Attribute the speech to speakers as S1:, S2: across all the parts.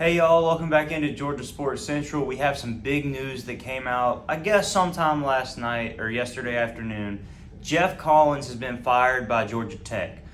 S1: Hey y'all, welcome back into Georgia Sports Central. We have some big news that came out, I guess sometime last night or yesterday afternoon. Geoff Collins has been fired by Georgia Tech.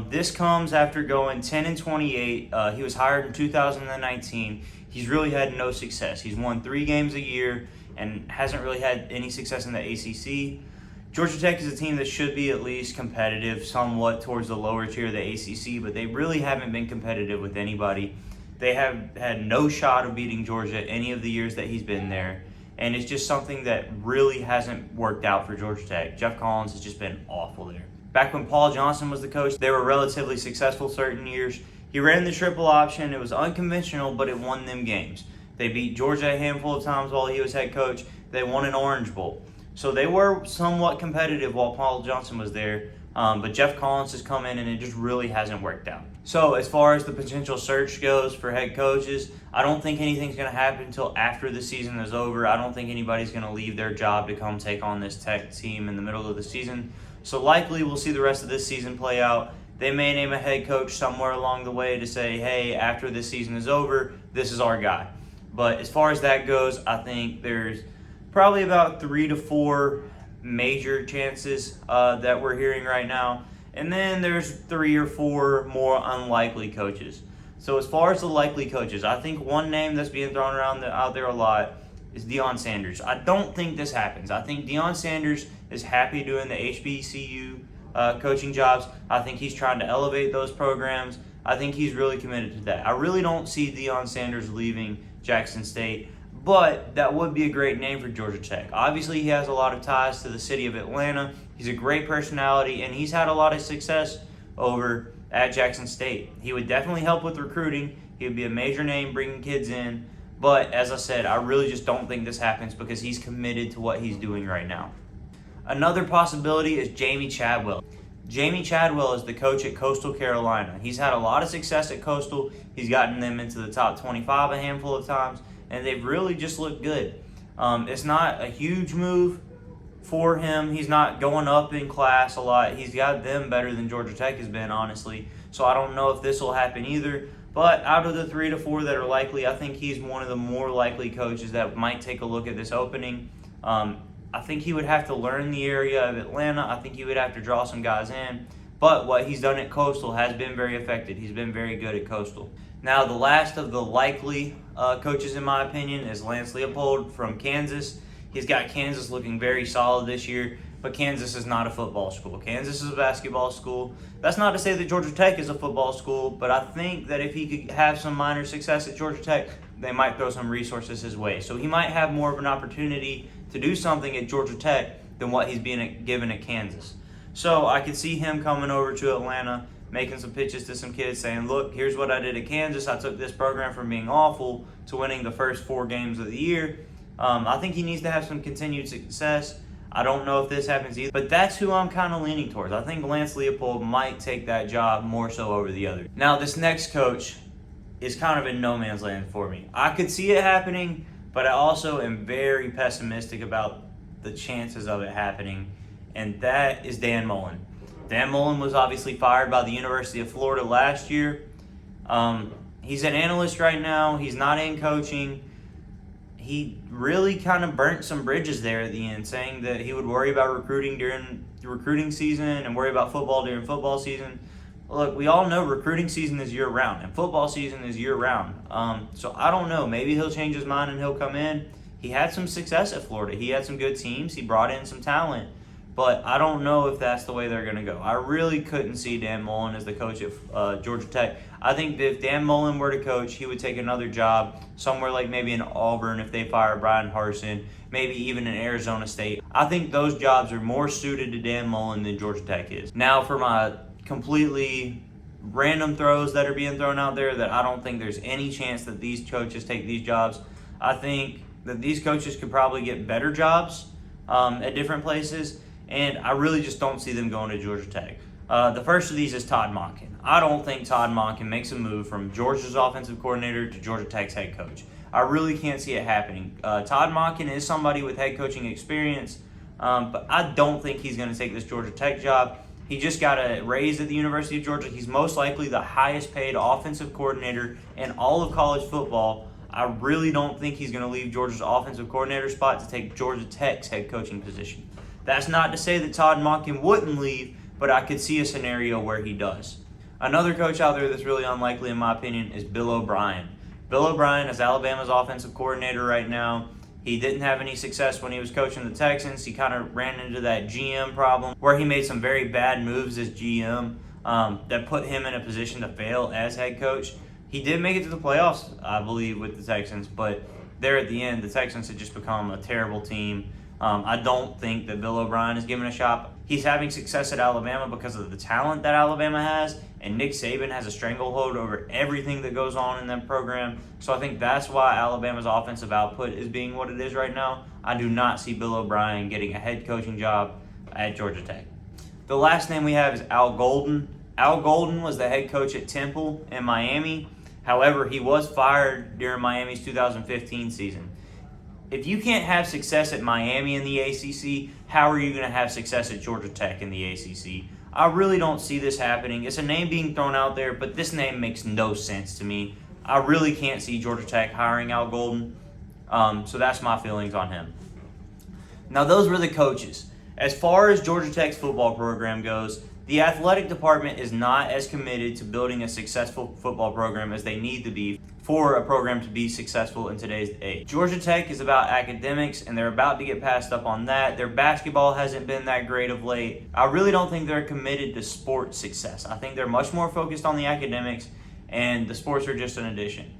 S1: This comes after going 10-28. He was hired in 2019. He's really had no success. He's won 3 games a year and hasn't really had any success in the ACC. Georgia Tech is a team that should be at least competitive somewhat towards the lower tier of the ACC, but they really haven't been competitive with anybody. They have had no shot of beating Georgia any of the years that he's been there, and it's just something that really hasn't worked out for Georgia Tech. Geoff Collins has just been awful there. Back when Paul Johnson was the coach, they were relatively successful certain years. He ran the triple option. It was unconventional, but it won them games. They beat Georgia a handful of times while he was head coach. They won an Orange Bowl. So they were somewhat competitive while Paul Johnson was there, but Geoff Collins has come in and it just really hasn't worked out. So as far as the potential search goes for head coaches, I don't think anything's going to happen until after the season is over. I don't think anybody's going to leave their job to come take on this Tech team in the middle of the season. So likely we'll see the rest of this season play out. They may name a head coach somewhere along the way to say, hey, after this season is over, this is our guy. But as far as that goes, I think there's probably about 3 to 4 major chances that we're hearing right now. And then there's 3 or 4 more unlikely coaches. So as far as the likely coaches, I think one name that's being thrown around out there a lot is Deion Sanders. I don't think this happens. I think Deion Sanders is happy doing the HBCU coaching jobs. I think he's trying to elevate those programs. I think he's really committed to that. I really don't see Deion Sanders leaving Jackson State, but that would be a great name for Georgia Tech. Obviously, he has a lot of ties to the city of Atlanta. He's a great personality, and he's had a lot of success over at Jackson State. He would definitely help with recruiting. He would be a major name bringing kids in. But as I said, I really just don't think this happens because he's committed to what he's doing right now. Another possibility is Jamie Chadwell. Jamie Chadwell is the coach at Coastal Carolina. He's had a lot of success at Coastal. He's gotten them into the top 25 a handful of times, and they've really just looked good. It's not a huge move for him. He's not going up in class a lot. He's got them better than Georgia Tech has been, honestly. So I don't know if this will happen either. But out of the 3 to 4 that are likely, I think he's one of the more likely coaches that might take a look at this opening. I think he would have to learn the area of Atlanta. I think he would have to draw some guys in. But what he's done at Coastal has been very effective. He's been very good at Coastal. Now, the last of the likely coaches, in my opinion, is Lance Leopold from Kansas. He's got Kansas looking very solid this year, but Kansas is not a football school. Kansas is a basketball school. That's not to say that Georgia Tech is a football school, but I think that if he could have some minor success at Georgia Tech, they might throw some resources his way. So he might have more of an opportunity to do something at Georgia Tech than what he's being given at Kansas. So I could see him coming over to Atlanta, making some pitches to some kids saying, look, here's what I did at Kansas. I took this program from being awful to winning the first 4 games of the year. I think he needs to have some continued success. I don't know if this happens either, but that's who I'm kind of leaning towards. I think Lance Leopold might take that job more so over the other. Now, this next coach is kind of in no man's land for me. I could see it happening, but I also am very pessimistic about the chances of it happening, and that is Dan Mullen. Dan Mullen was obviously fired by the University of Florida last year. He's an analyst right now. He's not in coaching. He really kind of burnt some bridges there at the end, saying that he would worry about recruiting during the recruiting season and worry about football during football season. Look, we all know recruiting season is year-round, and football season is year-round. So I don't know. Maybe he'll change his mind and he'll come in. He had some success at Florida. He had some good teams. He brought in some talent. But I don't know if that's the way they're going to go. I really couldn't see Dan Mullen as the coach at Georgia Tech. I think that if Dan Mullen were to coach, he would take another job somewhere like maybe in Auburn if they fire Brian Harsin, maybe even in Arizona State. I think those jobs are more suited to Dan Mullen than Georgia Tech is. Now, for my completely random throws that are being thrown out there that I don't think there's any chance that these coaches take these jobs, I think that these coaches could probably get better jobs at different places. And I really just don't see them going to Georgia Tech. The first of these is Todd Monken. I don't think Todd Monken makes a move from Georgia's offensive coordinator to Georgia Tech's head coach. I really can't see it happening. Todd Monken is somebody with head coaching experience, but I don't think he's going to take this Georgia Tech job. He just got a raise at the University of Georgia. He's most likely the highest paid offensive coordinator in all of college football. I really don't think he's going to leave Georgia's offensive coordinator spot to take Georgia Tech's head coaching position. That's not to say that Todd Monken wouldn't leave, but I could see a scenario where he does. Another coach out there that's really unlikely, in my opinion, is Bill O'Brien. Bill O'Brien is Alabama's offensive coordinator right now. He didn't have any success when he was coaching the Texans. He kind of ran into that GM problem where he made some very bad moves as GM that put him in a position to fail as head coach. He did make it to the playoffs, I believe, with the Texans, but there at the end, the Texans had just become a terrible team. I don't think that Bill O'Brien is given a shot. He's having success at Alabama because of the talent that Alabama has, and Nick Saban has a stranglehold over everything that goes on in that program. So I think that's why Alabama's offensive output is being what it is right now. I do not see Bill O'Brien getting a head coaching job at Georgia Tech. The last name we have is Al Golden. Al Golden was the head coach at Temple in Miami. However, he was fired during Miami's 2015 season. If you can't have success at Miami in the ACC, how are you going to have success at Georgia Tech in the ACC? I really don't see this happening. It's a name being thrown out there, but this name makes no sense to me. I really can't see Georgia Tech hiring Al Golden, so that's my feelings on him. Now, those were the coaches. As far as Georgia Tech's football program goes, the athletic department is not as committed to building a successful football program as they need to be for a program to be successful in today's age. Georgia Tech is about academics, and they're about to get passed up on that. Their basketball hasn't been that great of late. I really don't think they're committed to sports success. I think they're much more focused on the academics, and the sports are just an addition.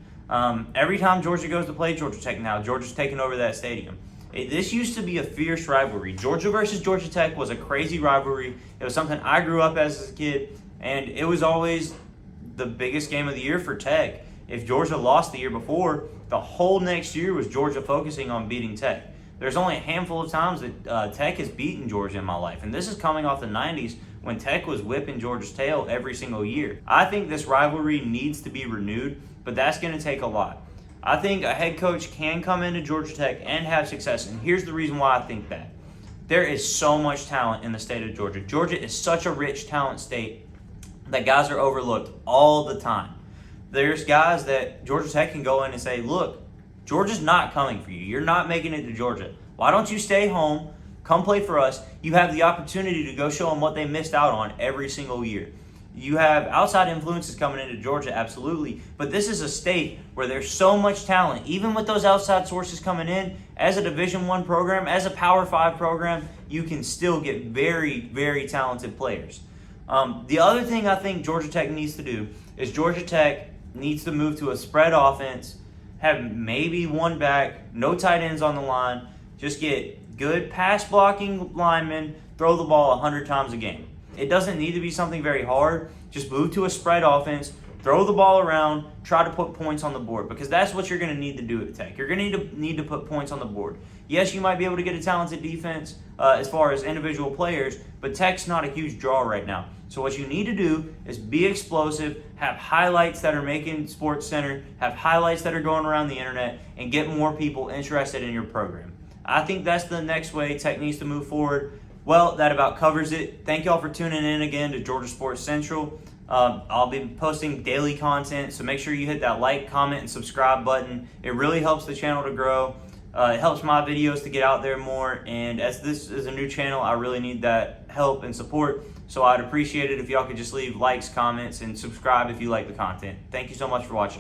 S1: Every time Georgia goes to play Georgia Tech now, Georgia's taking over that stadium. This used to be a fierce rivalry. Georgia versus Georgia Tech was a crazy rivalry. It was something I grew up as a kid, and it was always the biggest game of the year for Tech. If Georgia lost the year before, the whole next year was Georgia focusing on beating Tech. There's only a handful of times that Tech has beaten Georgia in my life, and this is coming off the 90s when Tech was whipping Georgia's tail every single year. I think this rivalry needs to be renewed, but that's going to take a lot. I think a head coach can come into Georgia Tech and have success, and here's the reason why I think that. There is so much talent in the state of Georgia. Georgia is such a rich talent state that guys are overlooked all the time. There's guys that Georgia Tech can go in and say, look, Georgia's not coming for you. You're not making it to Georgia. Why don't you stay home, come play for us? You have the opportunity to go show them what they missed out on every single year. You have outside influences coming into Georgia, absolutely, but this is a state where there's so much talent. Even with those outside sources coming in, as a Division I program, as a Power 5 program, you can still get very, very talented players. The other thing I think Georgia Tech needs to do is Georgia Tech needs to move to a spread offense, have maybe one back, no tight ends on the line, just get good pass blocking linemen, throw the ball 100 times a game. It doesn't need to be something very hard. Just move to a spread offense, throw the ball around, try to put points on the board, because that's what you're going to need to do at Tech. You're going to need to put points on the board. Yes, you might be able to get a talented defense as far as individual players, but Tech's not a huge draw right now. So what you need to do is be explosive, have highlights that are making Sports Center, have highlights that are going around the internet, and get more people interested in your program. I think that's the next way Tech needs to move forward. Well, that about covers it. Thank y'all for tuning in again to Georgia Sports Central. I'll be posting daily content, so make sure you hit that like, comment, and subscribe button. It really helps the channel to grow. It helps my videos to get out there more, and as this is a new channel, I really need that help and support. So I'd appreciate it if y'all could just leave likes, comments, and subscribe if you like the content. Thank you so much for watching.